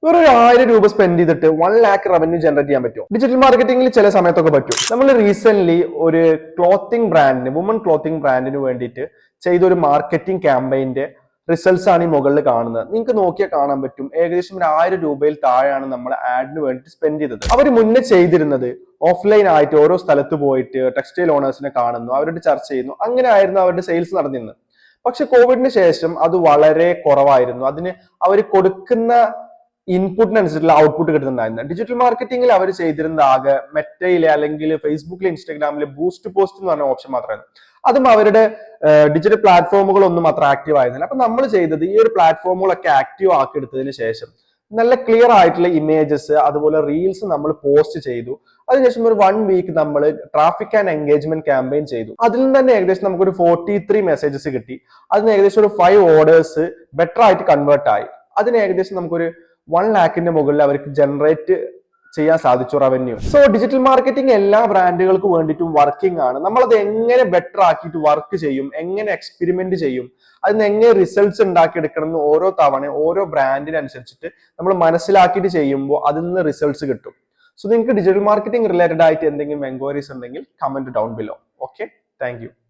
ഒരു 1000 രൂപ സ്പെൻഡ് ചെയ്തിട്ട് 1 lakh റവന്യൂ ജനറേറ്റ് ചെയ്യാൻ പറ്റും. ഡിജിറ്റൽ മാർക്കറ്റിംഗിൽ ചില സമയത്തൊക്കെ പറ്റും. നമ്മൾ റീസെന്റ് ഒരു ക്ലോത്തിങ് ബ്രാൻഡിന്, വുമൺ ക്ലോത്തിങ് ബ്രാൻഡിന് വേണ്ടിയിട്ട് ചെയ്ത ഒരു മാർക്കറ്റിംഗ് ക്യാമ്പയിന്റെ റിസൾട്ട്സ് ആണ് ഈ മുകളിൽ കാണുന്നത്. നിങ്ങൾക്ക് നോക്കിയാൽ കാണാൻ പറ്റും ഏകദേശം ഒരു 1000 രൂപയിൽ താഴെയാണ് നമ്മൾ ആഡിന് വേണ്ടി സ്പെൻഡ് ചെയ്തത്. അവർ മുന്നേ ചെയ്തിരുന്നത് ഓഫ്ലൈൻ ആയിട്ട് ഓരോ സ്ഥലത്ത് പോയിട്ട് ടെക്സ്റ്റൈൽ ഓണേഴ്സിനെ കാണുന്നു, അവരോട് ചർച്ച ചെയ്യുന്നു, അങ്ങനെ ആയിരുന്നു അവരുടെ സെയിൽസ് നടന്നിരുന്നത്. പക്ഷെ കോവിഡിന് ശേഷം അത് വളരെ കുറവായിരുന്നു. അതിന് അവർ കൊടുക്കുന്ന ഇൻപുട്ടിനനുസരിച്ചുള്ള ഔട്ട്പുട്ട് കിട്ടുന്നുണ്ടായിരുന്നു. ഡിജിറ്റൽ മാർക്കറ്റിംഗിൽ അവർ ചെയ്തിരുന്നത് ആകെ മെറ്റയിലെ അല്ലെങ്കിൽ ഫേസ്ബുക്കിലെ ഇൻസ്റ്റാഗ്രാമിലെ ബൂസ്റ്റ് പോസ്റ്റ് എന്ന് പറഞ്ഞ ഓപ്ഷൻ മാത്രമായിരുന്നു. അതും അവരുടെ ഡിജിറ്റൽ പ്ലാറ്റ്ഫോമുകളൊന്നും അത്ര ആക്റ്റീവ് ആയിരുന്നില്ല. അപ്പൊ നമ്മൾ ചെയ്തത് ഈ ഒരു പ്ലാറ്റ്ഫോമുകളൊക്കെ ആക്റ്റീവ് ആക്കി എടുത്തതിന് ശേഷം നല്ല ക്ലിയർ ആയിട്ടുള്ള ഇമേജസ് അതുപോലെ റീൽസ് നമ്മൾ പോസ്റ്റ് ചെയ്തു. അതിനുശേഷം ഒരു 1 വീക്ക് നമ്മൾ ട്രാഫിക് ആൻഡ് എൻഗേജ്മെന്റ് ക്യാമ്പയിൻ ചെയ്തു. അതിൽ നിന്ന് തന്നെ ഏകദേശം നമുക്കൊരു 43 മെസ്സേജസ് കിട്ടി. അതിന് ഏകദേശം ഒരു 5 ഓർഡേഴ്സ് ബെറ്റർ ആയിട്ട് കൺവേർട്ട് ആയി. അതിന് ഏകദേശം നമുക്കൊരു 1 ലാഖിന്റെ മുകളിൽ അവർക്ക് ജനറേറ്റ് ചെയ്യാൻ സാധിച്ചു റവന്യൂ. സോ ഡിജിറ്റൽ മാർക്കറ്റിംഗ് എല്ലാ ബ്രാൻഡുകൾക്ക് വേണ്ടിയിട്ടും വർക്കിംഗ് ആണ്. നമ്മളത് എങ്ങനെ ബെറ്റർ ആക്കിയിട്ട് വർക്ക് ചെയ്യും, എങ്ങനെ എക്സ്പെരിമെന്റ് ചെയ്യും, അതിന് എങ്ങനെ റിസൾട്ട്സ് ഉണ്ടാക്കിയെടുക്കണം എന്ന് ഓരോ തവണ ഓരോ ബ്രാൻഡിനനുസരിച്ചിട്ട് നമ്മൾ മനസ്സിലാക്കിയിട്ട് ചെയ്യുമ്പോൾ അതിൽ നിന്ന് റിസൾട്ട്സ് കിട്ടും. സോ നിങ്ങൾക്ക് ഡിജിറ്റൽ മാർക്കറ്റിംഗ് റിലേറ്റഡ് ആയിട്ട് എന്തെങ്കിലും എൻക്വയറീസ് ഉണ്ടെങ്കിൽ comment down below. Okay, thank you.